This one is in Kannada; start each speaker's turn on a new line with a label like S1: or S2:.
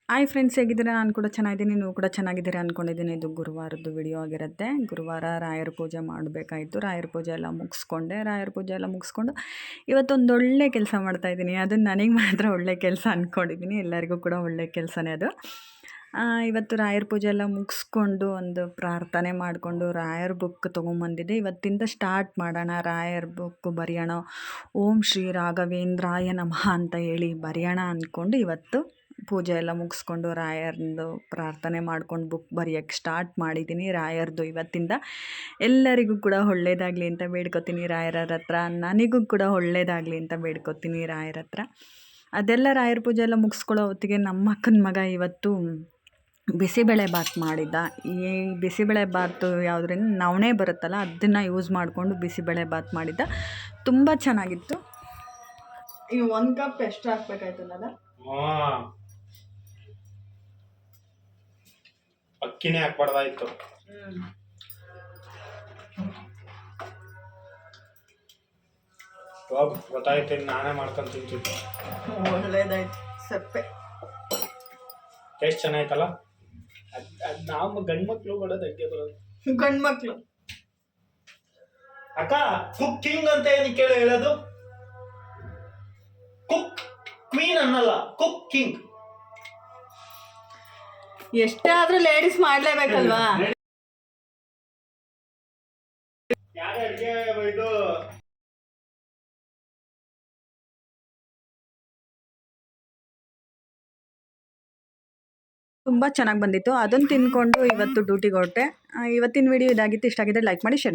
S1: ಹಾಯ್ ಫ್ರೆಂಡ್ಸ್, ಹೇಗಿದ್ದೀರಾ? ನಾನು ಕೂಡ ಚೆನ್ನಾಗಿದ್ದೀನಿ, ನೀವು ಕೂಡ ಚೆನ್ನಾಗಿದ್ದೀರಾ ಅಂದ್ಕೊಂಡಿದ್ದೀನಿ. ಇದು ಗುರುವಾರದ್ದು ವಿಡಿಯೋ ಆಗಿರುತ್ತೆ. ಗುರುವಾರ ರಾಯರ ಪೂಜೆ ಮಾಡಬೇಕಾಯಿತು. ರಾಯರ ಪೂಜೆ ಎಲ್ಲ ಮುಗಿಸ್ಕೊಂಡೆ. ರಾಯರ ಪೂಜೆ ಎಲ್ಲ ಮುಗಿಸ್ಕೊಂಡು ಇವತ್ತೊಂದು ಒಳ್ಳೆ ಕೆಲಸ ಮಾಡ್ತಾಯಿದ್ದೀನಿ. ಅದು ನನಗೆ ಮಾತ್ರ ಒಳ್ಳೆ ಕೆಲಸ ಅಂದ್ಕೊಂಡಿದ್ದೀನಿ, ಎಲ್ಲರಿಗೂ ಕೂಡ ಒಳ್ಳೆ ಕೆಲಸನೇ ಅದು. ಇವತ್ತು ರಾಯರ ಪೂಜೆ ಎಲ್ಲ ಮುಗಿಸ್ಕೊಂಡು ಒಂದು ಪ್ರಾರ್ಥನೆ ಮಾಡಿಕೊಂಡು ರಾಯರ ಬುಕ್ ತೊಗೊಂಬಂದಿದ್ದೆ. ಇವತ್ತಿಂದ ಸ್ಟಾರ್ಟ್ ಮಾಡೋಣ, ರಾಯರ ಬುಕ್ ಬರೆಯೋಣ. ಓಂ ಶ್ರೀ ರಾಘವೇಂದ್ರಾಯ ನಮಃ ಅಂತ ಹೇಳಿ ಬರೆಯೋಣ ಅಂದ್ಕೊಂಡು ಇವತ್ತು ಪೂಜೆ ಎಲ್ಲ ಮುಗಿಸ್ಕೊಂಡು ರಾಯರ್ದು ಪ್ರಾರ್ಥನೆ ಮಾಡ್ಕೊಂಡು ಬುಕ್ ಬರೆಯೋಕ್ಕೆ ಸ್ಟಾರ್ಟ್ ಮಾಡಿದ್ದೀನಿ. ರಾಯರ್ದು ಇವತ್ತಿಂದ ಎಲ್ಲರಿಗೂ ಕೂಡ ಒಳ್ಳೆಯದಾಗಲಿ ಅಂತ ಬೇಡ್ಕೊತೀನಿ ರಾಯರ ಹತ್ರ. ನನಗೂ ಕೂಡ ಒಳ್ಳೆಯದಾಗಲಿ ಅಂತ ಬೇಡ್ಕೊತೀನಿ ರಾಯರ ಹತ್ರ. ಅದೆಲ್ಲ ರಾಯರ ಪೂಜೆ ಎಲ್ಲ ಮುಗಿಸ್ಕೊಳ್ಳೋ ಹೊತ್ತಿಗೆ ನಮ್ಮ ಅಕ್ಕನ ಮಗ ಇವತ್ತು ಬಿಸಿಬೇಳೆ ಬಾತ್ ಮಾಡಿದ್ದ. ಈ ಬಿಸಿಬೇಳೆ ಬಾತು ಯಾವುದ್ರಿಂದ ನವಣೆ ಬರುತ್ತಲ್ಲ, ಅದನ್ನು ಯೂಸ್ ಮಾಡಿಕೊಂಡು ಬಿಸಿಬೇಳೆ ಬಾತ್ ಮಾಡಿದ್ದ. ತುಂಬ ಚೆನ್ನಾಗಿತ್ತು. ಈ 1 ಕಪ್ ಎಷ್ಟು ಹಾಕ್ಬೇಕಾಯ್ತಲ್ಲ?
S2: ಅಕ್ಕಿನೇ ಹಾಕ್ಬಾರ್ದಾಯ್ತು. ಗೊತ್ತಾಯ್ತು, ನಾನೇ ಮಾಡ್ಕೊಂಡು ತಿಂತಿದ್ದೆ.
S1: ಒಳ್ಳೇದಾಯ್ತು. ಸಪ್ಪೆ
S2: ಟೇಸ್ಟ್ ಚೆನ್ನಾಯ್ತಲ್ಲ. ಅದು ನಾವು ಗಂಡು ಮಕ್ಕಳು ಬರೋದು ಅಡ್ಗೆ ಬರೋದು.
S1: ಗಂಡು ಮಕ್ಕಳು
S2: ಅಕ್ಕ, ಕುಕ್ಕಿಂಗ್ ಅಂತ ಏನಕ್ಕೆ ಹೇಳೋದು? ಕುಕ್ ಕ್ವೀನ್ ಅನ್ನಲ್ಲ, ಕುಕ್ಕಿಂಗ್.
S1: ಎಷ್ಟೇ ಆದ್ರೂ ಲೇಡೀಸ್ ಮಾಡ್ಲೇಬೇಕಲ್ವಾ?
S2: ಯಾರು ಅಡ್ಗೆ ಇದು
S1: ತುಂಬ ಚೆನ್ನಾಗಿ ಬಂದಿತ್ತು. ಅದನ್ನು ತಿಂದ್ಕೊಂಡು ಇವತ್ತು ಡ್ಯೂಟಿಗೆ ಹೊರಟೆ. ಇವತ್ತಿನ ವಿಡಿಯೋ ಇದಾಗಿತ್ತು. ಇಷ್ಟ ಆಗಿದ್ರೆ ಲೈಕ್ ಮಾಡಿ, ಶೇರ್ ಮಾಡಿ.